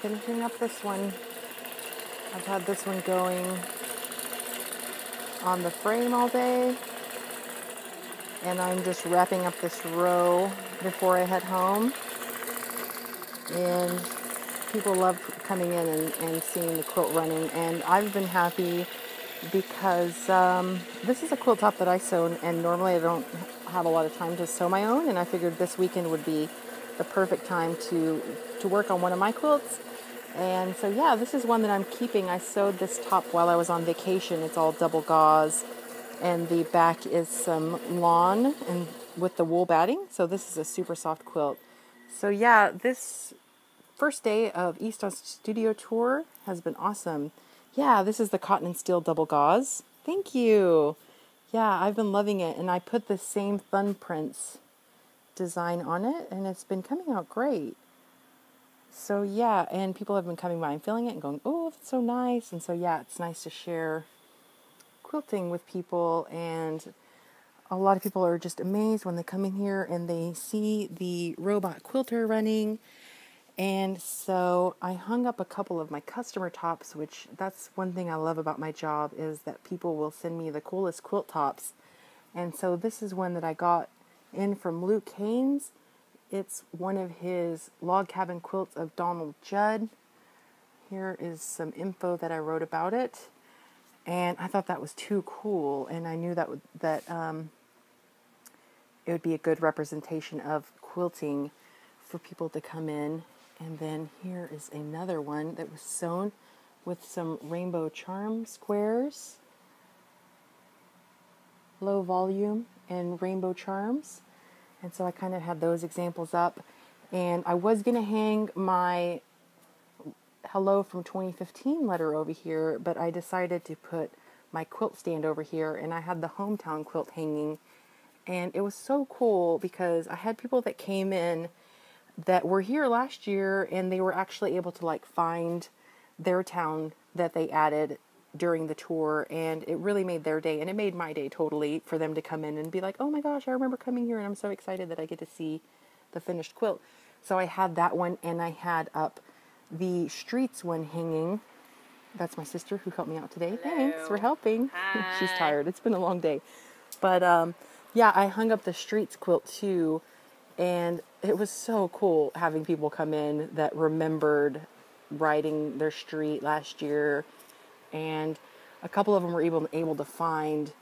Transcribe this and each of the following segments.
finishing up this one. I've had this one going on the frame all day, and I'm just wrapping up this row before I head home. And people love coming in and seeing the quilt running, and I've been happy because this is a quilt top that I sew, and normally I don't have a lot of time to sew my own, and I figured this weekend would be the perfect time to work on one of my quilts. And so yeah, this is one that I'm keeping. I sewed this top while I was on vacation. It's all double gauze, and the back is some lawn and with the wool batting. So this is a super soft quilt. So yeah, this first day of Austin Studio tour has been awesome. Yeah, this is the cotton and steel double gauze. Thank you. Yeah, I've been loving it, and I put the same thumbprints design on it, and it's been coming out great. So yeah, and people have been coming by and feeling it and going, oh, it's so nice. And so yeah, it's nice to share quilting with people, and a lot of people are just amazed when they come in here and they see the robot quilter running. And so I hung up a couple of my customer tops, which that's one thing I love about my job, is that people will send me the coolest quilt tops. And so this is one that I got in from Luke Haynes. It's one of his log cabin quilts of Donald Judd. Here is some info that I wrote about it. And I thought that was too cool, and I knew that it would be a good representation of quilting for people to come in. And then here is another one that was sewn with some rainbow charm squares, low volume and rainbow charms. And so I kind of had those examples up, and I was going to hang my hello from 2015 letter over here, but I decided to put my quilt stand over here, and I had the hometown quilt hanging. And it was so cool because I had people that came in that were here last year, and they were actually able to like find their town that they added during the tour, and it really made their day, and it made my day totally, for them to come in and be like, oh my gosh, I remember coming here, and I'm so excited that I get to see the finished quilt. So I had that one, and I had up the streets one hanging. That's my sister who helped me out today. Hello. Thanks for helping. Hi. She's tired. It's been a long day. But yeah, I hung up the streets quilt too, and it was so cool having people come in that remembered riding their street last year, and a couple of them were able to find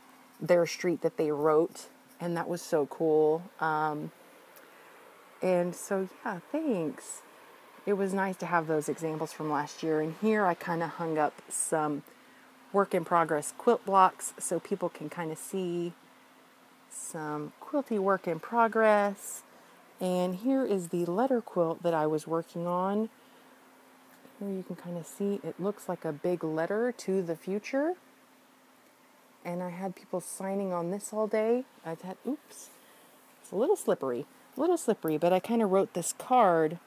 their street that they wrote, and that was so cool. And so yeah, thanks. It was nice to have those examples from last year. And here I kind of hung up some work in progress quilt blocks so people can kind of see some quilty work in progress. And here is the letter quilt that I was working on. Here you can kind of see it looks like a big letter to the future. And I had people signing on this all day. Oops, it's a little slippery, but I kind of wrote this card.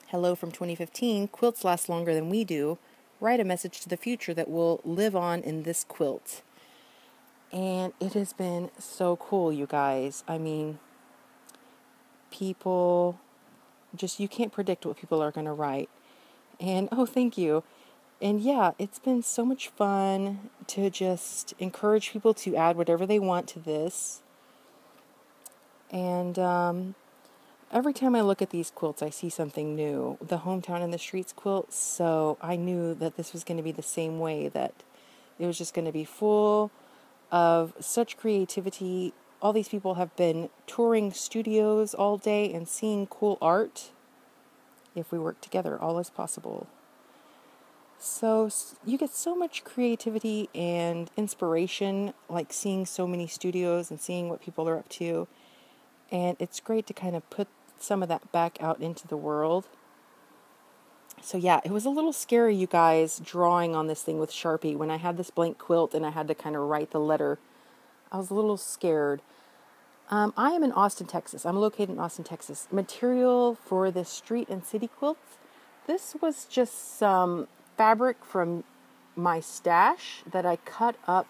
Hello from 2015, quilts last longer than we do. Write a message to the future that will live on in this quilt. And it has been so cool, you guys. I mean, people just, you can't predict what people are going to write. And oh, thank you. And yeah, it's been so much fun to just encourage people to add whatever they want to this. And every time I look at these quilts, I see something new. The Hometown in the Streets quilt, so I knew that this was going to be the same way, that it was just going to be full of such creativity. All these people have been touring studios all day and seeing cool art. If we work together, all is possible. So you get so much creativity and inspiration, like seeing so many studios and seeing what people are up to. And it's great to kind of put some of that back out into the world. So yeah, it was a little scary, you guys, drawing on this thing with Sharpie. When I had this blank quilt and I had to kind of write the letter, I was a little scared. I am in Austin, Texas. I'm located in Austin, Texas. Material for this street and city quilts. This was just some fabric from my stash that I cut up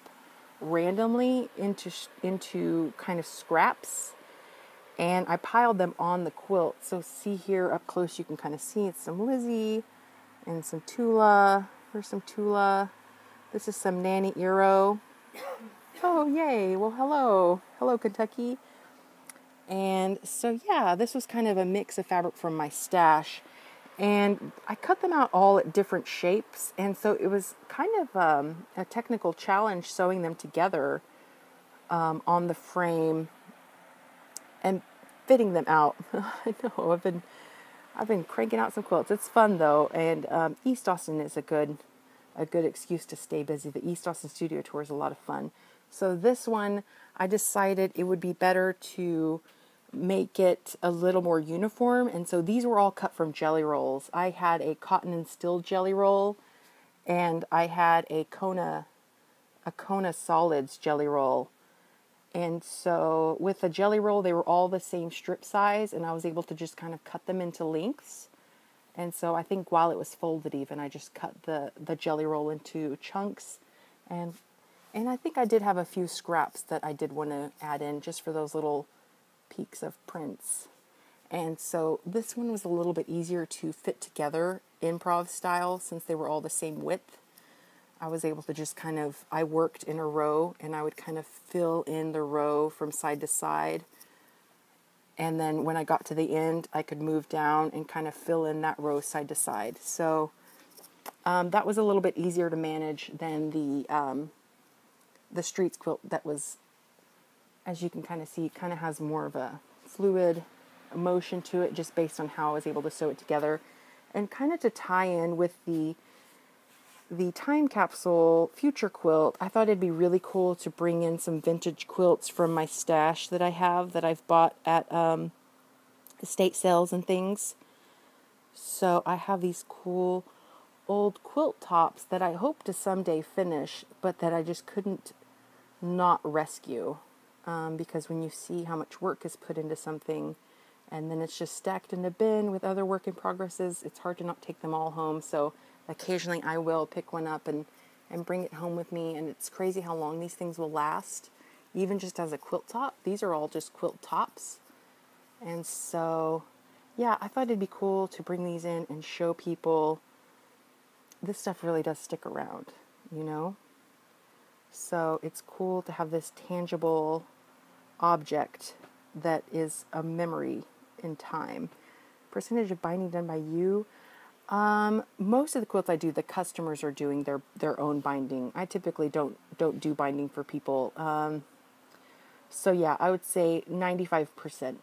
randomly into kind of scraps. and I piled them on the quilt. So see here up close, you can kind of see it's some Lizzie and some Tula. Here's some Tula. This is some Nanny Eero. Oh, yay. Well, hello. Hello, Kentucky. And so, yeah, this was kind of a mix of fabric from my stash. And I cut them out all at different shapes. And so it was kind of a technical challenge sewing them together on the frame and fitting them out. I know, I've been cranking out some quilts. It's fun though, and East Austin is a good excuse to stay busy. The East Austin Studio Tour is a lot of fun. So this one, I decided it would be better to make it a little more uniform, and so these were all cut from jelly rolls. I had a cotton and steel jelly roll, and I had a Kona Solids jelly roll. And so with the jelly roll, they were all the same strip size, and I was able to just kind of cut them into lengths. And so I think while it was folded even, I just cut the jelly roll into chunks. And I think I did have a few scraps that I did want to add in just for those little peaks of prints. And so this one was a little bit easier to fit together improv style since they were all the same width. I was able to just I worked in a row, and I would kind of fill in the row from side to side. And then when I got to the end, I could move down and kind of fill in that row side to side. So that was a little bit easier to manage than the Streets quilt that was, as you can kind of see, kind of has more of a fluid motion to it just based on how I was able to sew it together. And kind of to tie in with the time capsule future quilt, I thought it'd be really cool to bring in some vintage quilts from my stash that I have that I've bought at estate sales and things. So I have these cool old quilt tops that I hope to someday finish, but that I just couldn't not rescue, because when you see how much work is put into something and then it's just stacked in a bin with other work in progresses, it's hard to not take them all home. So occasionally I will pick one up and bring it home with me, and it's crazy how long these things will last, even just as a quilt top. These are all just quilt tops. And so, yeah, I thought it'd be cool to bring these in and show people this stuff really does stick around, you know? So it's cool to have this tangible object that is a memory in time. Percentage of binding done by you. Most of the quilts I do, the customers are doing their own binding. I typically don't do binding for people. So yeah, I would say 95%.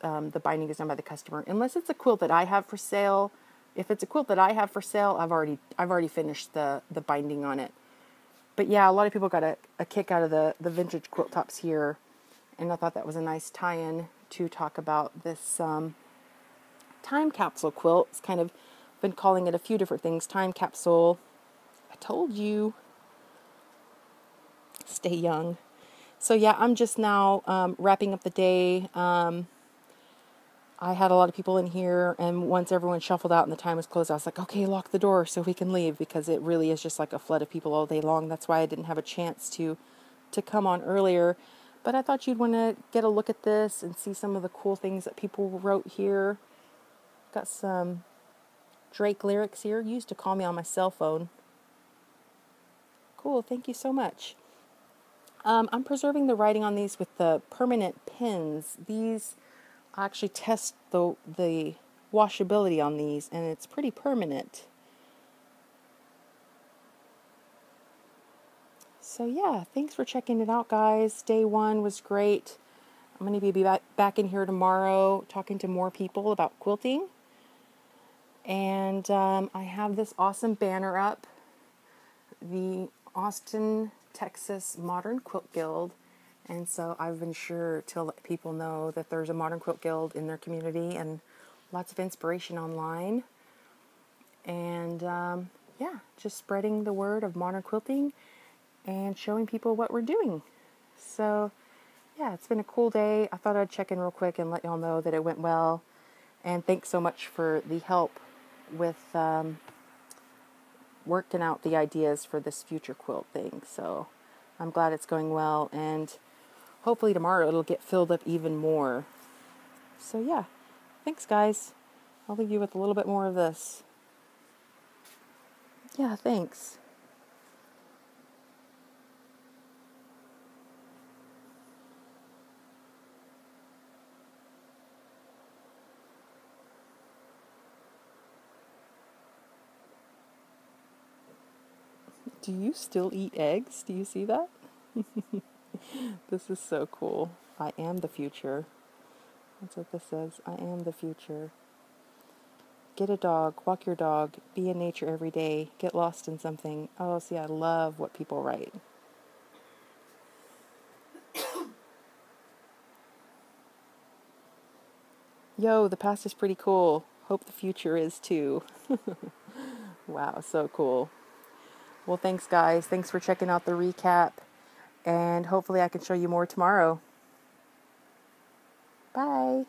The binding is done by the customer, unless it's a quilt that I have for sale. If it's a quilt that I have for sale, I've already finished the binding on it. But yeah, a lot of people got a kick out of the vintage quilt tops here, and I thought that was a nice tie-in to talk about this time capsule quilt. It's kind of been calling it a few different things. Time capsule. I told you. Stay young. So yeah, I'm just now wrapping up the day. I had a lot of people in here, and once everyone shuffled out and the time was closed, I was like, okay, lock the door so we can leave, because it really is just like a flood of people all day long. That's why I didn't have a chance to come on earlier. But I thought you'd want to get a look at this and see some of the cool things that people wrote here. Got some Drake lyrics here. Used to call me on my cell phone. Cool, thank you so much. I'm preserving the writing on these with the permanent pins. These, I actually test the washability on these, and it's pretty permanent. So yeah, thanks for checking it out, guys. Day one was great. I'm going to be back in here tomorrow talking to more people about quilting. And I have this awesome banner up. The Austin, Texas Modern Quilt Guild. And so I've been sure to let people know that there's a Modern Quilt Guild in their community, and lots of inspiration online. And yeah, just spreading the word of modern quilting and showing people what we're doing. So yeah, it's been a cool day. I thought I'd check in real quick and let y'all know that it went well. And thanks so much for the help with working out the ideas for this future quilt thing. So I'm glad it's going well, and hopefully tomorrow it'll get filled up even more. So yeah, thanks guys. I'll leave you with a little bit more of this. Yeah, thanks. Do you still eat eggs? Do you see that? This is so cool. I am the future. That's what this says. I am the future. Get a dog, walk your dog, be in nature every day, get lost in something. Oh, see, I love what people write. Yo, the past is pretty cool. Hope the future is too. Wow, so cool. Well, thanks, guys. Thanks for checking out the recap. And hopefully I can show you more tomorrow. Bye.